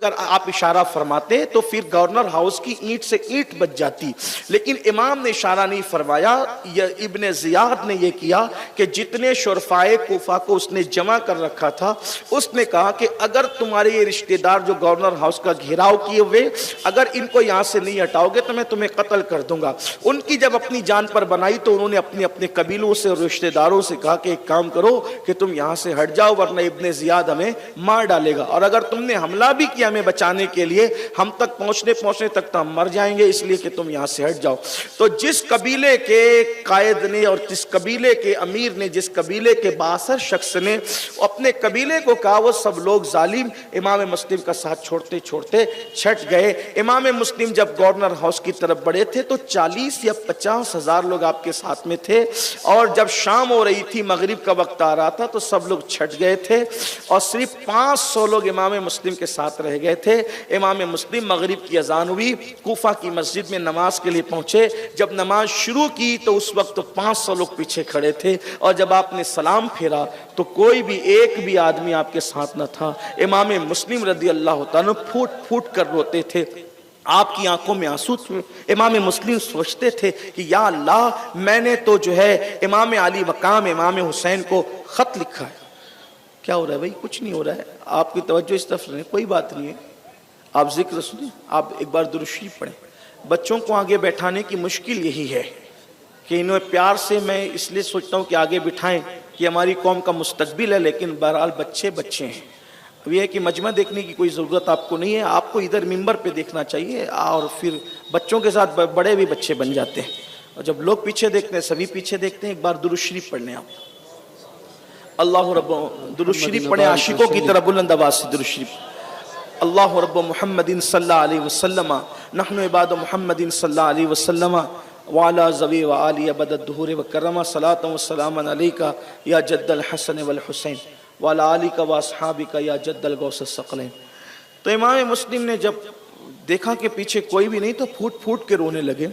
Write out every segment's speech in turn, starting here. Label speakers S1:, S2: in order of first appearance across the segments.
S1: अगर आप इशारा फरमाते तो फिर गवर्नर हाउस की ईंट से ईंट बच जाती, लेकिन इमाम ने इशारा नहीं फरमाया। इब्ने जियाद ने यह किया कि जितने शुरफाए कूफा को उसने जमा कर रखा था, उसने कहा कि अगर तुम्हारे ये रिश्तेदार जो गवर्नर हाउस का घेराव किए हुए, अगर इनको यहाँ से नहीं हटाओगे तो मैं तुम्हें कत्ल कर दूंगा। उनकी जब अपनी जान पर बनाई तो उन्होंने अपने अपने कबीलों से और रिश्तेदारों से कहा कि एक काम करो कि तुम यहाँ से हट जाओ, वरना इब्ने जियाद हमें मार डालेगा, और अगर तुमने हमला भी किया हमें बचाने के लिए, हम तक पहुंचने तक तो हम मर जाएंगे, इसलिए कि तुम यहां से हट जाओ। तो जिस कबीले के कायद ने और जिस कबीले के अमीर ने, जिस कबीले के बासर शख्स ने अपने कबीले को कहा, वो सब लोग जालिम इमाम मुस्लिम का साथ छोड़ते छोड़ते छट गए। इमाम मुस्लिम जब गवर्नर हाउस की तरफ बढ़े थे तो 40 या 50 हजार लोग आपके साथ में थे, और जब शाम हो रही थी, मगरिब का वक्त आ रहा था, तो सब लोग छट गए थे और सिर्फ 500 लोग इमाम मुस्लिम के साथ रह गए थे। इमाम मुस्लिम मगरिब की अजान हुई, कूफा की मस्जिद में नमाज के लिए पहुंचे। जब नमाज शुरू की तो उस वक्त तो 500 लोग पीछे खड़े थे, और जब आपने सलाम फेरा तो कोई भी एक भी आदमी आपके साथ न था। इमाम मुस्लिम रदी अल्लाह तआला फूट फूट कर रोते थे, आपकी आंखों में आंसू थे। इमाम मुस्लिम सोचते थे कि या अल्लाह, मैंने तो जो है इमाम अली मकाम इमाम हुसैन को खत लिखा है। क्या हो रहा है भाई? कुछ नहीं हो रहा है, आपकी तवज्जो इस तरफ नहीं, कोई बात नहीं है, आप जिक्र सुनिए, आप एक बार दुरूद शरीफ पढ़ें। बच्चों को आगे बैठाने की मुश्किल यही है कि इन्हें प्यार से मैं इसलिए सोचता हूँ कि आगे बिठाएं कि हमारी कौम का मुस्तकबिल है, लेकिन बहरहाल बच्चे बच्चे हैं। अब यह है कि मजमा देखने की कोई ज़रूरत आपको नहीं है, आपको इधर मिंबर पे देखना चाहिए, और फिर बच्चों के साथ बड़े भी बच्चे बन जाते हैं। और जब लोग पीछे देखते हैं, सभी पीछे देखते हैं। एक बार दुरूद शरीफ पढ़ लें आप, अल्लाह रब्बो, दुरूद शरीफ पढ़े आशिकों की तरह बुलंद आवाज़ से दुरूद शरीफ। अल्लाह रब्बो मुहम्मदिन सल्लल्लाहु अलैहि वसल्लम, नहनु इबाद मुहम्मदिन सल्लल्लाहु अलैहि वसल्लम व अला ज़वी व आलि अबद दुहूर व करम सलातु व सलाम अलैका या जद्दल हसन वल हुसैन व अला आलिका व अस्हाबिका या जद्दल गौस सकलैन। तो इमाम मुस्लिम ने जब देखा कि पीछे कोई भी नहीं, तो फूट फूट के रोने लगे।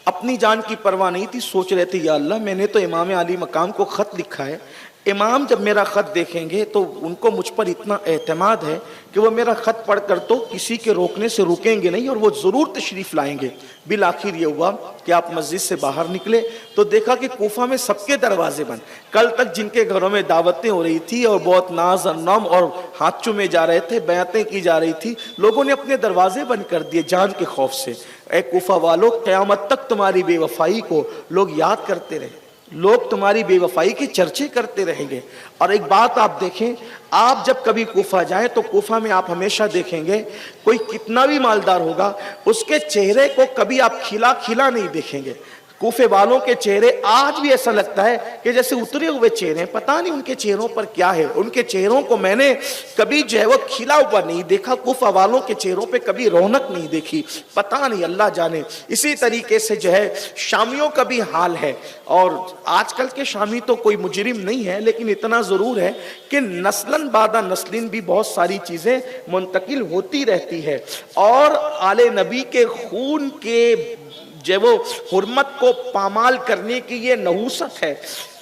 S1: अपनी जान की परवाह नहीं थी, सोच रहे थे या अल्लाह, मैंने तो इमाम अली मकाम को ख़त लिखा है, इमाम जब मेरा ख़त देखेंगे तो उनको मुझ पर इतना एतमाद है कि वो मेरा ख़त पढ़कर तो किसी के रोकने से रुकेंगे नहीं, और वो ज़रूर तशरीफ़ लाएंगे। बिल आखिर ये हुआ कि आप मस्जिद से बाहर निकले तो देखा कि कूफा में सबके दरवाजे बंद। कल तक जिनके घरों में दावतें हो रही थी और बहुत नाज और नम और हाथ चूमे जा रहे थे, बयातें की जा रही थी, लोगों ने अपने दरवाजे बंद कर दिए जान के खौफ से। ए कूफा वालों, क़यामत तक तुम्हारी बेवफाई को लोग याद करते रहे, लोग तुम्हारी बेवफाई के चर्चे करते रहेंगे। और एक बात आप देखें, आप जब कभी कूफा जाएं तो कूफा में आप हमेशा देखेंगे कोई कितना भी मालदार होगा, उसके चेहरे को कभी आप खिला खिला नहीं देखेंगे। कूफे वालों के चेहरे आज भी ऐसा लगता है कि जैसे उतरे हुए चेहरे हैं, पता नहीं उनके चेहरों पर क्या है। उनके चेहरों को मैंने कभी जो है वो खिला हुआ नहीं देखा, कूफा वालों के चेहरों पे कभी रौनक नहीं देखी, पता नहीं, अल्लाह जाने। इसी तरीके से जो है शामियों का भी हाल है। और आजकल के शामी तो कोई मुजरिम नहीं है, लेकिन इतना ज़रूर है कि नस्लन बादा नस्लिन भी बहुत सारी चीज़ें मुंतकिल होती रहती है, और आले नबी के खून के जो वो हुर्मत को पामाल करने की ये नहूसत है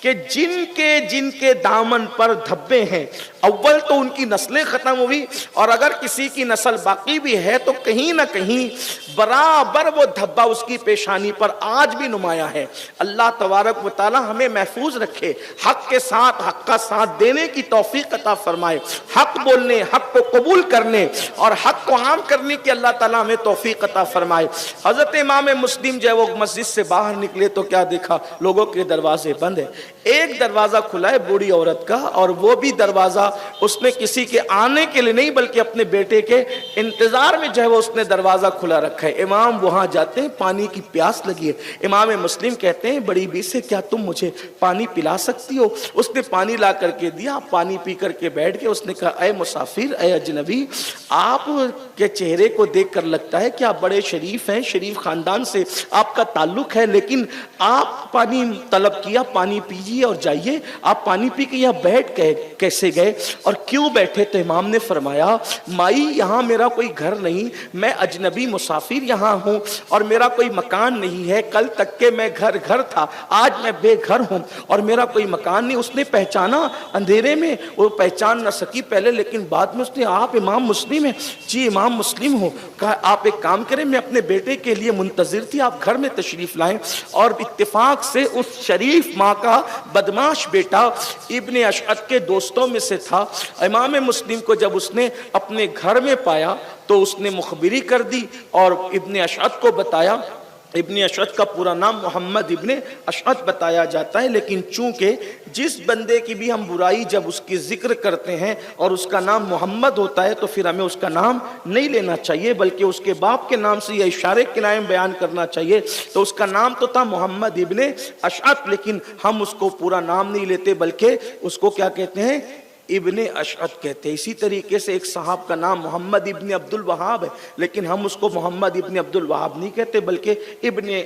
S1: कि जिनके जिनके दामन पर धब्बे हैं, अव्वल तो उनकी नस्लें ख़त्म हुई, और अगर किसी की नस्ल बाकी भी है तो कहीं ना कहीं बराबर वो धब्बा उसकी पेशानी पर आज भी नुमाया है। अल्लाह तबारक व तआला हमें महफूज रखे, हक़ के साथ हक़ का साथ देने की तौफीक अता फरमाए, हक़ बोलने, हक़ को कबूल करने और हक़ को आम करने की अल्लाह ताला हमें तौफीक अता फरमाए। हज़रत इमाम मुस्लिम जो है वो मस्जिद से बाहर निकले तो क्या देखा, लोगों के दरवाजे बंद है। एक दरवाजा खुला है बूढ़ी औरत का, और वो भी दरवाजा उसने किसी के आने के लिए नहीं बल्कि अपने बेटे के इंतजार में जो है वो उसने दरवाजा खुला रखा है। इमाम वहां जाते हैं, पानी की प्यास लगी है। इमाम मुस्लिम कहते हैं बड़ी बी से, क्या तुम मुझे पानी पिला सकती हो? उसने पानी ला करके दिया, पानी पी करके बैठ गए। उसने कहा, अय मुसाफिर, अय अजनबी, आप के चेहरे को देख कर लगता है कि आप बड़े शरीफ हैं, शरीफ खानदान से आपका ताल्लुक है, लेकिन आप पानी तलब किया, पानी पिया, लीजिए और जाइए। आप पानी पी के यहाँ बैठ गए, कैसे गए और क्यों बैठे? तो इमाम ने फरमाया, माई यहाँ मेरा कोई घर नहीं, मैं अजनबी मुसाफिर यहाँ हूँ और मेरा कोई मकान नहीं है। कल तक के मैं घर था, आज मैं बेघर हूँ और मेरा कोई मकान नहीं। उसने पहचाना अंधेरे में, वो पहचान न सकी पहले, लेकिन बाद में उसने, आप इमाम मुस्लिम हैं? जी इमाम मुस्लिम हो। कहा आप एक काम करें, मैं अपने बेटे के लिए मुंतजिर थी, आप घर में तशरीफ लाएं। और इत्तेफाक से उस शरीफ माँ का बदमाश बेटा इब्ने अशअत के दोस्तों में से था। इमाम मुस्लिम को जब उसने अपने घर में पाया तो उसने मुखबिरी कर दी और इब्ने अशअत को बताया। इब्ने अशअत का पूरा नाम मोहम्मद इब्ने अशअत बताया जाता है, लेकिन चूंकि जिस बंदे की भी हम बुराई जब उसकी जिक्र करते हैं और उसका नाम मोहम्मद होता है तो फिर हमें उसका नाम नहीं लेना चाहिए, बल्कि उसके बाप के नाम से या इशारे के नाम बयान करना चाहिए। तो उसका नाम तो था मोहम्मद इब्ने अशअत, लेकिन हम उसको पूरा नाम नहीं लेते, बल्कि उसको क्या कहते हैं? इब्ने अशअत कहते हैं। इसी तरीके से एक साहब का नाम मोहम्मद इब्ने अब्दुल वहाब है, लेकिन हम उसको मोहम्मद इब्ने अब्दुल वहाब नहीं कहते, बल्कि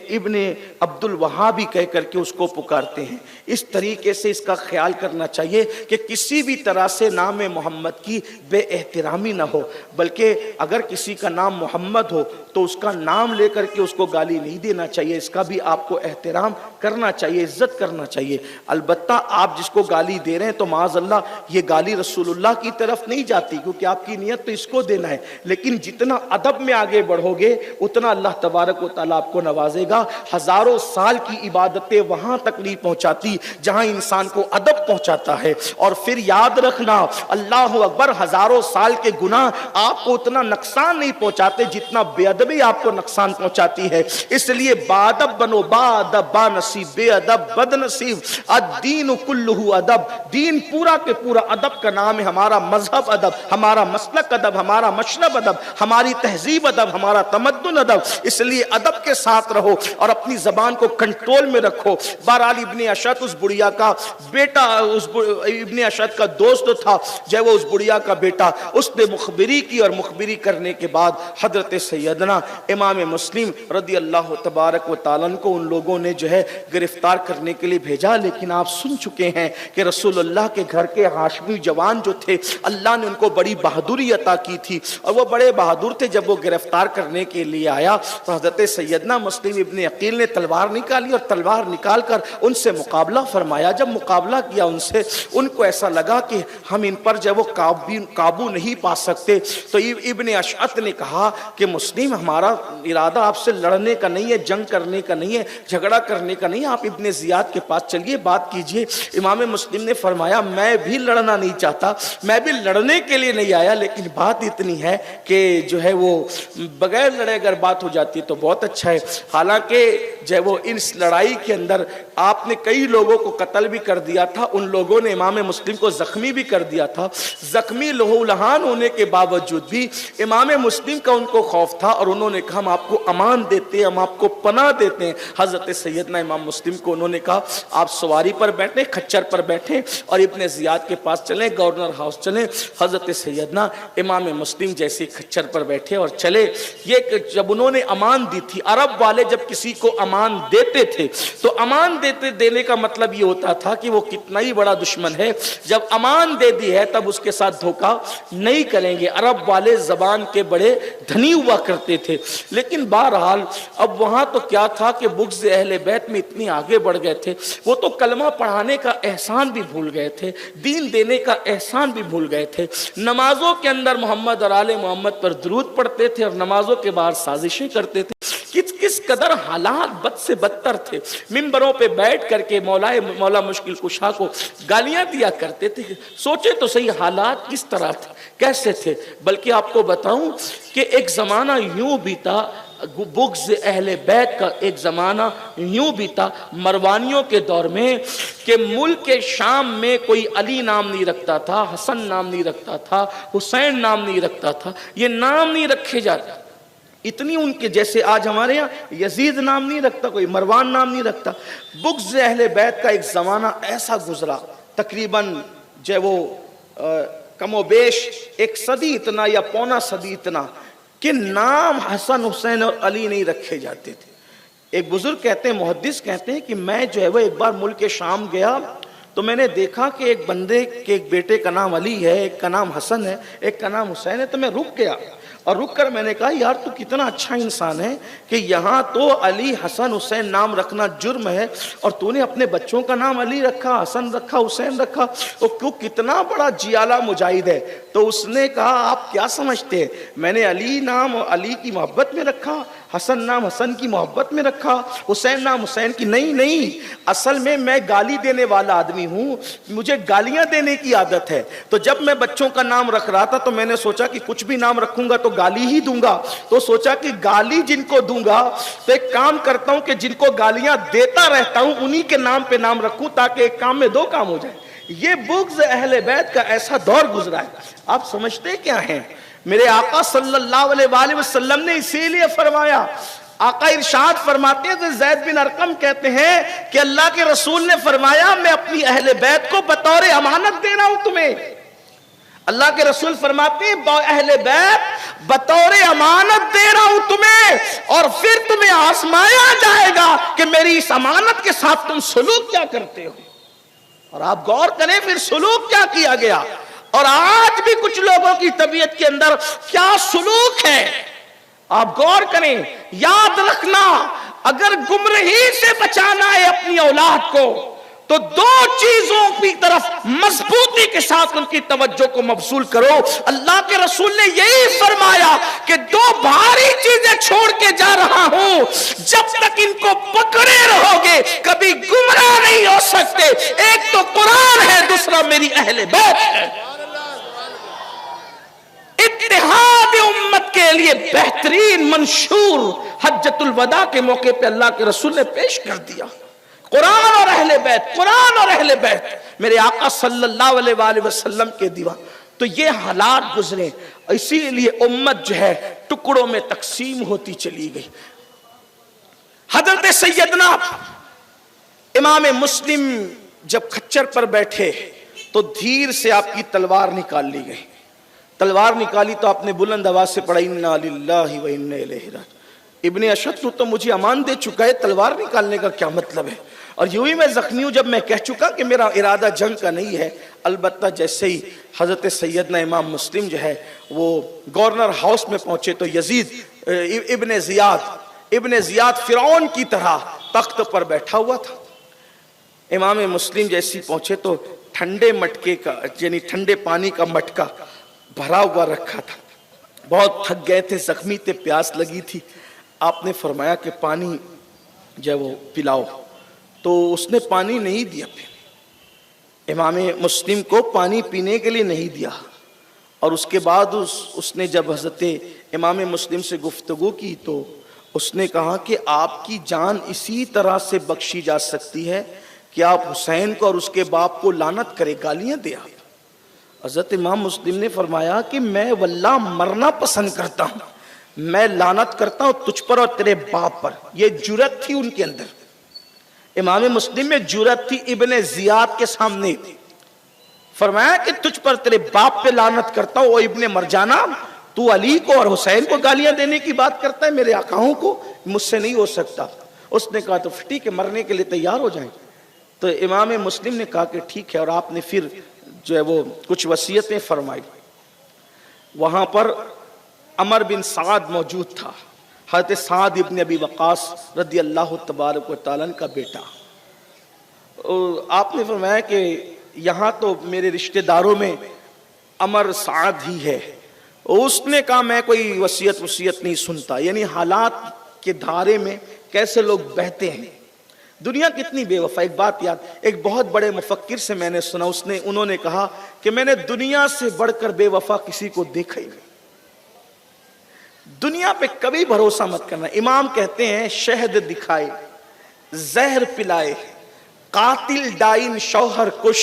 S1: इब्ने अब्दुल वहाब ही कह करके उसको पुकारते हैं। इस तरीके से इसका ख्याल करना चाहिए कि किसी भी तरह से नाम मोहम्मद की बेएहतरामी ना हो, बल्कि अगर किसी का नाम मोहम्मद हो तो उसका नाम लेकर के उसको गाली नहीं देना चाहिए, इसका भी आपको एहतराम करना चाहिए, इज्जत करना चाहिए। अलबत्ता आप जिसको गाली दे रहे हैं तो माज़अल्लाह ये गाली रसूलुल्लाह की तरफ नहीं जाती, क्योंकि आपकी नियत तो इसको देना है, लेकिन जितना अदब में आगे बढ़ोगे उतना अल्लाह तबारक व तआला आपको नवाजेगा। हजारों साल की इबादतें वहां तक नहीं पहुंचाती जहां इंसान को अदब पहुंचाता है। और फिर याद रखना, अल्लाह अकबर, हजारों साल के गुनाह आपको उतना नुकसान नहीं पहुंचाते जितना बेअदबी आपको नुकसान पहुंचाती है। इसलिए बादब बनो, बादब बानसीब, बेअदब बदनसीब, अद्दीन कुल्लुहु अदब। दीन पूरा के पूरा अदब का नाम है। हमारा मजहब अदब, हमारा मसलक अदब, हमारा मशरब अदब, हमारी तहजीब अदब, हमारा तमद्दुन अदब। इसलिए अदब के साथ रहो और अपनी जबान को कंट्रोल में रखो। बहरहाल इब्ने अशअत उस बुढ़िया का बेटा, उस इब्ने अशअत का दोस्त था, जब वो उस बुढ़िया का बेटा, उसने मुखबिरी की और मुखबिरी करने के बाद हजरत सैयदना इमाम मुस्लिम रदी अल्लाह तबारक व तआला को उन लोगों ने जो है गिरफ्तार करने के लिए भेजा। लेकिन आप सुन चुके हैं कि रसूलुल्लाह के घर के हाशमी जवान जो थे, अल्लाह ने उनको बड़ी बहादुरी अता की थी और वो बड़े बहादुर थे। जब वो गिरफ्तार करने के लिए आया तो हजरत सैयदना मुस्लिम इब्ने अकील ने तलवार निकाली और तलवार निकाल कर उनसे मुकाबला फरमाया। जब मुकाबला किया उनसे, उनको ऐसा लगा कि हम इन पर जब वो काबू नहीं पा सकते, तो इब्ने अशअत ने कहा कि मुस्लिम, हमारा इरादा आपसे लड़ने का नहीं है, जंग करने का नहीं है, झगड़ा करने का नहीं है, आप इब्ने जियाद के पास चलिए, बात कीजिए। इमाम मुस्लिम ने फरमाया, मैं भी लड़ना नहीं चाहता, मैं भी लड़ने के लिए नहीं आया, लेकिन बात इतनी है कि जो है वो बगैर लड़े अगर बात हो जाती है तो बहुत अच्छा है। हालांकि जब वो इस लड़ाई के अंदर आपने कई लोगों को कत्ल भी कर दिया था, उन लोगों ने इमाम मुस्लिम को जख्मी भी कर दिया था। जख्मी लहूलहान होने के बावजूद भी इमाम मुस्लिम का उनको खौफ था और उन्होंने कहा, हम आपको अमान देते हैं, हम आपको पनाह देते हैं। हजरत सैयदना इमाम मुस्लिम को उन्होंने कहा, आप सवारी पर बैठे, खच्चर पर बैठे और इब्ने जियाद के पास चले, गवर्नर हाउस चले। हजरत सैयदना इमाम मुस्लिम जैसे खच्चर पर बैठे और चले। ये जब उन्होंने अमान दी थी, अरब वाले जब किसी को अमान देते थे तो अमान देने का मतलब ये होता था कि वो कितना ही बड़ा दुश्मन है, जब अमान दे दी है तब उसके साथ धोखा नहीं करेंगे। अरब वाले जबान के बड़े धनी हुआ करते थे। लेकिन बहरहाल अब वहां तो क्या था कि बुग़्ज़ अहले बैत में इतनी आगे बढ़ गए थे, वो तो कलमा पढ़ाने का एहसान भी भूल गए थे, दीन देने का एहसान भी भूल गए थे। नमाजों के अंदर मोहम्मद और आले मोहम्मद पर दुरूद पढ़ते थे और नमाजों के बाहर साजिशें करते थे। किस कदर हालात बद से बदतर थे। मिंबरों पे बैठ करके मौला मुश्किल कुशा को गालियां दिया करते थे। सोचे तो सही हालात किस तरह थे, कैसे थे। बल्कि आपको बताऊं कि एक जमाना यूं बीता, बुग़्ज़ अहले बैत का एक ज़माना यूं बीता मरवानियों के दौर में कि मुल्क के शाम में कोई अली नाम नहीं रखता था, हसन नाम नहीं रखता था, हुसैन नाम नहीं रखता था, ये नाम नहीं रखे जाते। इतनी उनके, जैसे आज हमारे यहाँ यजीद नाम नहीं रखता कोई, मरवान नाम नहीं रखता। बुग़्ज़ अहले बैत का एक ज़माना ऐसा गुजरा, तकरीबन जो वो कमोबेश एक सदी इतना या पौना सदी इतना, कि नाम हसन हुसैन और अली नहीं रखे जाते थे। एक बुजुर्ग कहते हैं, मुहद्दिस कहते हैं कि मैं जो है वो एक बार मुल्क शाम गया तो मैंने देखा कि एक बंदे के एक बेटे का नाम अली है, एक का नाम हसन है, एक का नाम हुसैन है। तो मैं रुक गया और रुक कर मैंने कहा, यार तू कितना अच्छा इंसान है कि यहाँ तो अली हसन हुसैन नाम रखना जुर्म है और तूने अपने बच्चों का नाम अली रखा, हसन रखा, हुसैन रखा, तो क्यों, कितना बड़ा जियाला मुजाहिद है। तो उसने कहा, आप क्या समझते हैं, मैंने अली नाम अली की मोहब्बत में रखा, हसन नाम हसन की मोहब्बत में रखा, हुसैन नाम हुसैन की? नहीं नहीं, असल में मैं गाली देने वाला आदमी हूँ, मुझे गालियां देने की आदत है। तो जब मैं बच्चों का नाम रख रहा था तो मैंने सोचा कि कुछ भी नाम रखूंगा तो गाली ही दूंगा, तो सोचा कि गाली जिनको दूंगा तो एक काम करता हूं कि जिनको गालियां देता रहता हूं उन्हीं के नाम पे नाम रखूं, ताकि एक काम में दो काम हो जाए। ये बुग़्ज़ अहले बैत का ऐसा दौर गुजरा है। आप समझते क्या है, मेरे आका सल्लल्लाहु अलैहि वसल्लम ने इसीलिए फरमाया, आका इरशाद फरमाते हैं, ज़ैद बिन अरकम कहते हैं कि अल्लाह के रसूल ने फरमाया, मैं अपनी अहले बैत को बतौर अमानत दे रहा हूं तुम्हें। अल्लाह के रसूल फरमाते हैं, अहले बैत बतौर अमानत दे रहा हूं तुम्हें, और फिर तुम्हें आजमाया जाएगा कि मेरी इस अमानत के साथ तुम सुलूक क्या करते हो। और आप गौर करें फिर सुलूक क्या किया गया, और आज भी कुछ लोगों की तबीयत के अंदर क्या सुलूक है, आप गौर करें। याद रखना, अगर गुमराही से बचाना है अपनी औलाद को तो दो चीजों की तरफ मजबूती के साथ उनकी तवज्जो को मबसूल करो। अल्लाह के रसूल ने यही फरमाया कि दो भारी चीजें छोड़ के जा रहा हूं, जब तक इनको पकड़े रहोगे कभी गुमराह नहीं हो सकते। एक तो कुरान है, दूसरा मेरी अहले बैत है। इत्तेहाद उम्मत के लिए बेहतरीन मंशूर हज्जतुल वदा के मौके पे अल्लाह के रसूल ने पेश कर दिया, कुरान और अहले बैत, कुरान और अहले बैत, मेरे आका सल्लल्लाहु अलैहि वसल्लम के दीवान। तो ये हालात गुजरे, इसीलिए उम्मत जो है टुकड़ों में तकसीम होती चली गई। हजरत सैयदना इमाम मुस्लिम जब खच्चर पर बैठे तो धीर से आपकी तलवार निकाल ली गई। तलवार निकाली तो आपने बुलंद आवाज से पढ़ा, इन्ना लिल्लाहि व इन्ना इलैहि राजिऊन। इब्ने अशद तो मुझे अमान दे चुका है, तलवार निकालने का क्या मतलब है। और यूं ही मैं जख्मी हूं जब मैं कह चुका कि मेरा इरादा जंग का नहीं है। अलबत्ता जैसे ही हजरत सैयदना इमाम मुस्लिम जो है वो गवर्नर हाउस में पहुंचे तो यजीद इब्ने जियाद फिरौन की तरह तख्त पर बैठा हुआ था। इमाम मुस्लिम जैसे पहुंचे तो ठंडे मटके का, यानी ठंडे पानी का मटका भरा हुआ रखा था। बहुत थक गए थे, जख्मी थे, प्यास लगी थी। आपने फरमाया कि पानी जब वो पिलाओ, तो उसने पानी नहीं दिया। फिर इमाम मुस्लिम को पानी पीने के लिए नहीं दिया। और उसके बाद उसने जब हजरत इमाम मुस्लिम से गुफ्तगू की तो उसने कहा कि आपकी जान इसी तरह से बख्शी जा सकती है कि आप हुसैन को और उसके बाप को लानत करे, गालियां दे। आप हजरत इमाम मुस्लिम ने फरमाया कि मैं वल्लाह मरना पसंद करता हूं, मैं लानत करता हूं तुझ पर और तेरे बाप पर। यह जुरत थी उनके अंदर। इमाम मुस्लिम में जुरत थी इब्ने जियाद के सामने। फरमाया कि तुझ पर तेरे बाप पे लानत करता हूं, ओ इब्ने मरजाना, तू अली को और हुसैन को गालियां देने की बात करता है, मेरे आकाओं को, मुझसे नहीं हो सकता। उसने कहा तो ठीक है, मरने के लिए तैयार हो जाए। तो इमाम मुस्लिम ने कहा कि ठीक है। और आपने फिर जो है वो कुछ वसीयतें फरमाई। वहां पर अमर बिन साद मौजूद था, हज़रत साद इब्न अबी वक़ास रदी अल्लाह तबारक व तआला का बेटा। आपने फरमाया कि यहाँ तो मेरे रिश्तेदारों में अमर साद ही है। उसने कहा मैं कोई वसीयत नहीं सुनता। यानी हालात के धारे में कैसे लोग बहते हैं, दुनिया कितनी बेवफा। एक बात याद, एक बहुत बड़े मुफक्किर से मैंने सुना, उन्होंने कहा कि मैंने दुनिया से बढ़कर बेवफा किसी को देखा ही नहीं। दुनिया पे कभी भरोसा मत करना। इमाम कहते हैं शहद दिखाए, जहर पिलाए, कातिल डाइन शौहर कुश,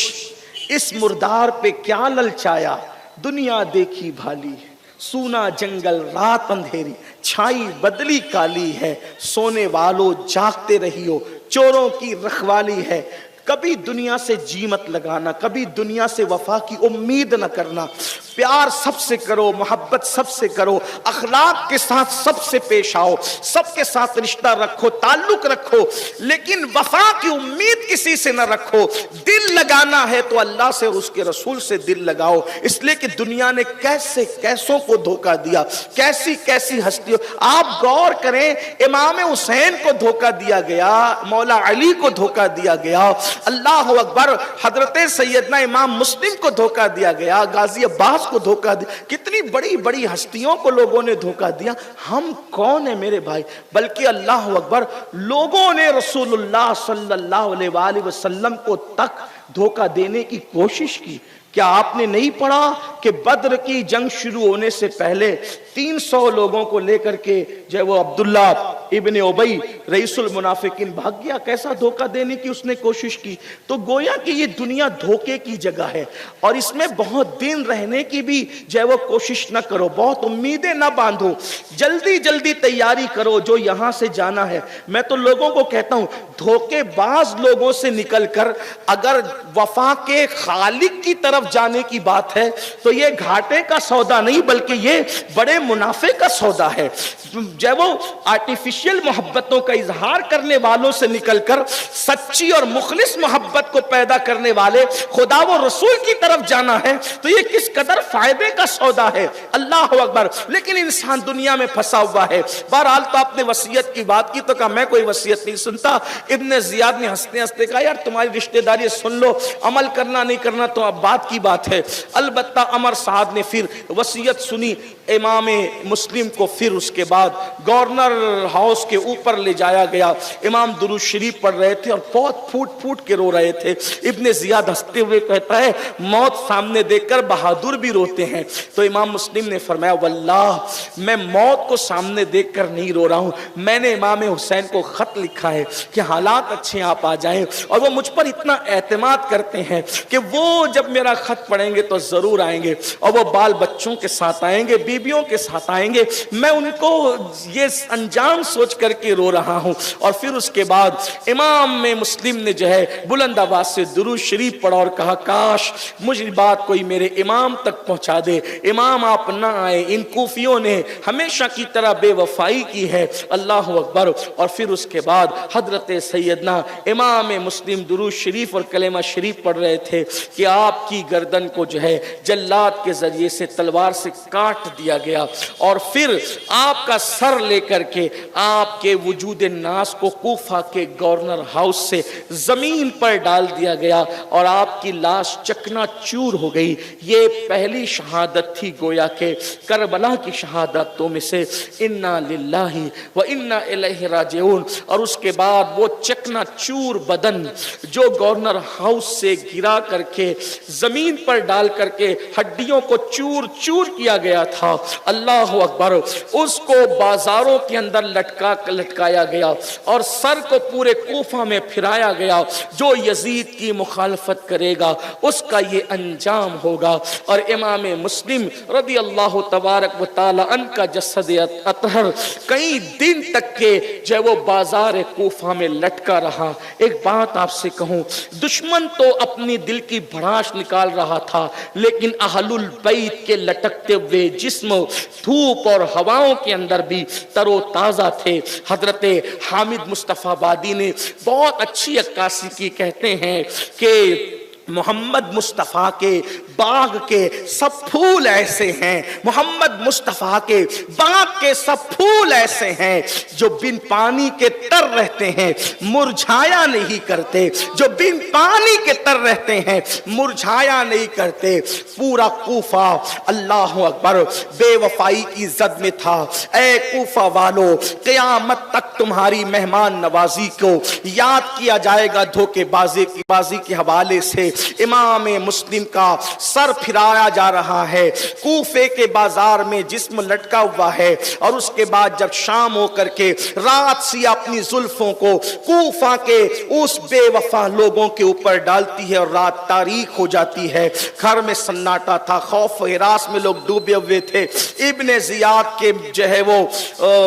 S1: इस मुर्दार पे क्या ललचाया, दुनिया देखी भाली है, सूना जंगल रात अंधेरी, छाई बदली काली है, सोने वालों जागते रहियो, चोरों की रखवाली है, कभी दुनिया से जी मत लगाना, कभी दुनिया से वफा की उम्मीद न करना। प्यार सबसे करो, मोहब्बत सबसे करो, अखलाक के साथ सबसे पेश आओ, सबके साथ रिश्ता रखो, ताल्लुक रखो, लेकिन वफा की उम्मीद किसी से न रखो। दिल लगाना है तो अल्लाह से और उसके रसूल से दिल लगाओ, इसलिए कि दुनिया ने कैसे कैसों को धोखा दिया, कैसी कैसी हस्तियों। आप गौर करें, इमाम हुसैन को धोखा दिया गया, मौला अली को धोखा दिया गया, अल्लाह अकबर, हजरत सैयदना इमाम मुस्लिम को धोखा दिया गया, गाजी अब्बास को धोखा दिया, कितनी बड़ी बड़ी हस्तियों को लोगों ने धोखा दिया। हम कौन है मेरे भाई? बल्कि अल्लाह अकबर, लोगों ने रसूलुल्लाह सल्लल्लाहु अलैहि वसल्लम को तक धोखा देने की कोशिश की। क्या आपने नहीं पढ़ा कि बद्र की जंग शुरू होने से पहले 300 लोगों को लेकर के जो वो अब्दुल्ला इब्ने उबई रईसुल मुनाफिकीन भाग गया? कैसा धोखा देने की उसने कोशिश की। तो गोया कि ये दुनिया धोखे की जगह है और इसमें बहुत दिन रहने की भी जो वो कोशिश न करो, बहुत उम्मीदें न बांधो, जल्दी जल्दी तैयारी करो जो यहां से जाना है। मैं तो लोगों को कहता हूं, धोखेबाज लोगों से निकलकर अगर वफा के खालिक की तरफ जाने की बात है तो ये घाटे का सौदा नहीं बल्कि ये बड़े मुनाफे का सौदा है। जब वो आर्टिफिशियल मोहब्बतों का इजहार करने वालों से निकलकर सच्ची और मुखलिस मोहब्बत को पैदा करने वाले खुदा व रसूल की तरफ जाना है तो ये किस कदर फायदे का सौदा है। अल्लाह अकबर। लेकिन इंसान दुनिया में फंसा हुआ है। बहरहाल तो आपने वसीयत की बात की तो कहा मैं कोई वसीयत नहीं सुनता। इब्ने जियाद ने हंसते हंसते कहा यार तुम्हारी रिश्तेदारी सुन लो, अमल करना नहीं करना तो अब बात की बात है। अलबत्ता अमर साहब ने फिर वसीयत सुनी इमाम मुस्लिम को, फिर उसके बाद गवर्नर हाउस के ऊपर ले जाया गया। इमाम दुरूद शरीफ पढ़ रहे थे और बहुत फूट फूट के रो रहे थे। इब्ने जियाद हंसते हुए कहता है मौत सामने देखकर बहादुर भी रोते हैं। तो इमाम मुस्लिम ने फरमाया वल्लाह मैं मौत को सामने देखकर नहीं रो रहा हूं, मैंने इमाम हुसैन को खत लिखा है कि हालात अच्छे आप आ जाएं और वो मुझ पर इतना एतमाद करते हैं कि वो जब मेरा खत पढ़ेंगे तो जरूर आएंगे और वो बाल बच्चों के साथ आएंगे, बीबियों के साथ आएंगे। मैं उनको ये अंजाम सोच करके रो रहा हूं। और फिर उसके बाद इमाम में मुस्लिम ने जो है बुलंद आवाज से दुरूद शरीफ पढ़ा और कहा काश मुझे बात कोई मेरे इमाम तक पहुंचा दे। इमाम आप ना आए, इन कूफियों ने हमेशा की तरह बेवफाई की है। अल्लाह अकबर। और फिर उसके बाद हजरत सैयदना इमाम मुस्लिम दुरूद शरीफ और कलेमा शरीफ पढ़ रहे थे कि आपकी गर्दन को जो है जल्लाद के जरिए से तलवार से काट दिया गया और फिर आपका सर लेकर के आपके वजूद नास को कूफा के गवर्नर हाउस से जमीन पर डाल दिया गया और आपकी लाश चकनाचूर हो गई। ये पहली शहादत थी गोया के करबला की शहादतों में से। इन्ना लिल्लाहि व इन्ना इलैहि राजिऊन। और उसके बाद वो चकनाचूर बदन जो गवर्नर हाउस से गिरा करके जमीन पर डाल करके हड्डियों को चूर चूर किया गया था, अल्लाह अकबर, उसको बाजारों के अंदर लटकाया गया और सर को पूरे कूफा में फिराया गया। जो यजीद की मुखालफत करेगा उसका ये अंजाम होगा। और इमाम मुस्लिम रदी अल्लाह तबारक व तआला अन्हु का जसद अतहर कई दिन तक के जो वो बाजार कूफा में लटका रहा। एक बात आपसे कहूं, दुश्मन तो अपनी दिल की भड़ास निकाल रहा था लेकिन अहलुल बैत के लटकते हुए जिस्म धूप और हवाओं के अंदर भी तरोताजा थे। हजरत हामिद मुस्तफाबादी ने बहुत अच्छी अक्कासी की, कहते हैं कि मोहम्मद मुस्तफ़ा के बाग के सब फूल ऐसे हैं, मोहम्मद मुस्तफ़ा के बाग के सब फूल ऐसे हैं जो बिन पानी के तर रहते हैं, मुरझाया नहीं करते, जो बिन पानी के तर रहते हैं मुरझाया नहीं करते। पूरा कूफा अल्लाह अकबर बेवफाई की जद में था। ऐ कूफा वालों, क़यामत तक तुम्हारी मेहमान नवाजी को याद किया जाएगा धोखेबाजी के हवाले से। इमाम मुस्लिम का सर फिराया जा रहा है, कूफे के बाजार में जिस्म लटका हुआ है। और उसके बाद जब शाम होकर के रात सी अपनी जुल्फों को कूफा के उस बेवफा लोगों के ऊपर डालती है और रात तारीख हो जाती है। घर में सन्नाटा था, खौफ हिरास में लोग डूबे हुए थे। इब्ने जियाद के जो है वो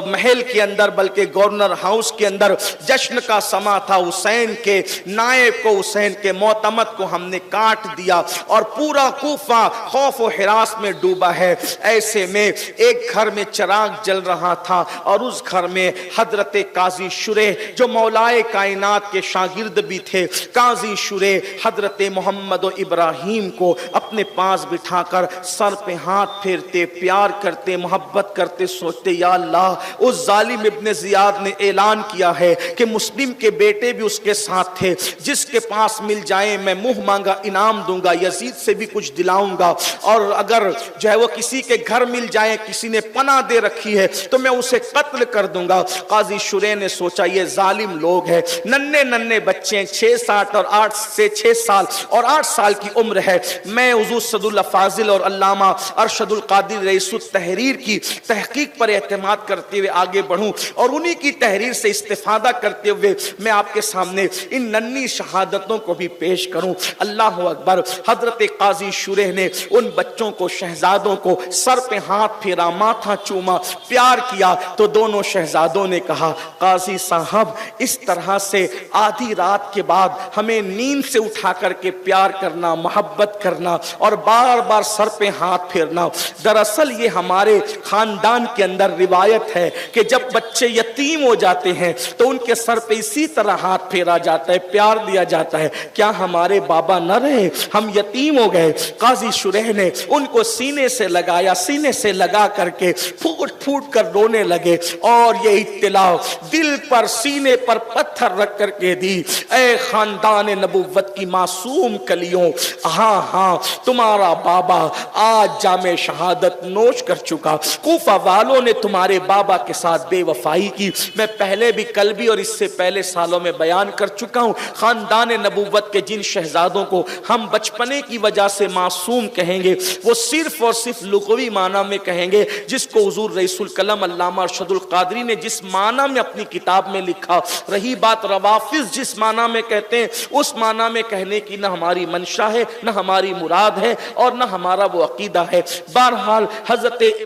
S1: महल के अंदर, बल्कि गवर्नर हाउस के अंदर जश्न का समा था। हुसैन के नायब को, हुसैन के मोतमद को हमने काट दिया और पूरा कूफा खौफ और हिरास में डूबा है। ऐसे में एक घर में चिराग जल रहा था और उस घर में हजरत काजी शुरेह जो मौलाए कायनात के शागिर्द भी थे, काजी शुरेह हजरत मोहम्मद और इब्राहिम को अपने पास बिठाकर सर पे हाथ फेरते, प्यार करते, मोहब्बत करते, सोचते या अल्लाह उस जालिम इब्ने जियाद ने ऐलान किया है कि मुस्लिम के बेटे भी उसके साथ थे, जिसके पास मिल जाए मैं मुंह मांगा इनाम दूंगा, यजीद से भी कुछ दिलाऊंगा, और अगर जो है वो किसी के घर मिल जाए, किसी ने पनाह दे रखी है तो मैं उसे कत्ल कर दूंगा। काजी शुरे ने सोचा ये जालिम लोग हैं, नन्हे नन्हे बच्चे 6 और 8 साल की उम्र है। मैं हुजूर सदुल फाजिल और अल्लामा अरशदुल कादिर रईसुत तहरीर की तहकीक पर एतमाद करते हुए आगे बढ़ूं और उन्हीं की तहरीर से इस्तिफादा करते हुए मैं आपके सामने इन नन्ही शहादतों को भी पेश करूं। अल्लाह अकबर। हजरत काजी शुरेह ने उन बच्चों को, शहजादों को सर पे हाथ फेरा, माथा चूमा, प्यार किया तो दोनों शहजादों ने कहा काजी साहब इस तरह से आधी रात के बाद हमें नींद से उठा करके प्यार करना, मोहब्बत करना और बार बार सर पे हाथ फेरना, दरअसल ये हमारे खानदान के अंदर रिवायत है कि जब बच्चे यतीम हो जाते हैं तो उनके सर पे इसी तरह हाथ फेरा जाता है, प्यार दिया जाता है। क्या हमारे बाबा न रहे, हम यतीम हो गए? काजी शुरेह ने उनको सीने से लगाया, सीने से लगा करके फूट फूट कर रोने लगे और ये इत्तिला दिल पर, सीने पर पत्थर रख करके दी, ऐ खानदान नबुव्वत की मासूम कलियों, हाँ हाँ तुम्हारा बाबा आज जामे शहादत नोश कर चुका। कूफा वालों ने तुम्हारे बाबा के साथ बेवफाई की, मैं पहले भी, कल भी और इससे पहले सालों में बयान कर चुका हूं। खानदान नबुव्वत के जिन शहजादों को हम बचपने की वजह से मासूम कहेंगे वो सिर्फ और सिर्फ लुग़वी माना में कहेंगे, जिसको हुजूर रईसुल कलम अल्लामा अरशदुल कादरी ने जिस माना में अपनी किताब में लिखा। रही बात रवाफिज जिस माना में कहते हैं, उस माना में कहने की न हमारी मंशा है, न हमारी मुराद है और न हमारा वो अकीदा है। बहरहाल हजरत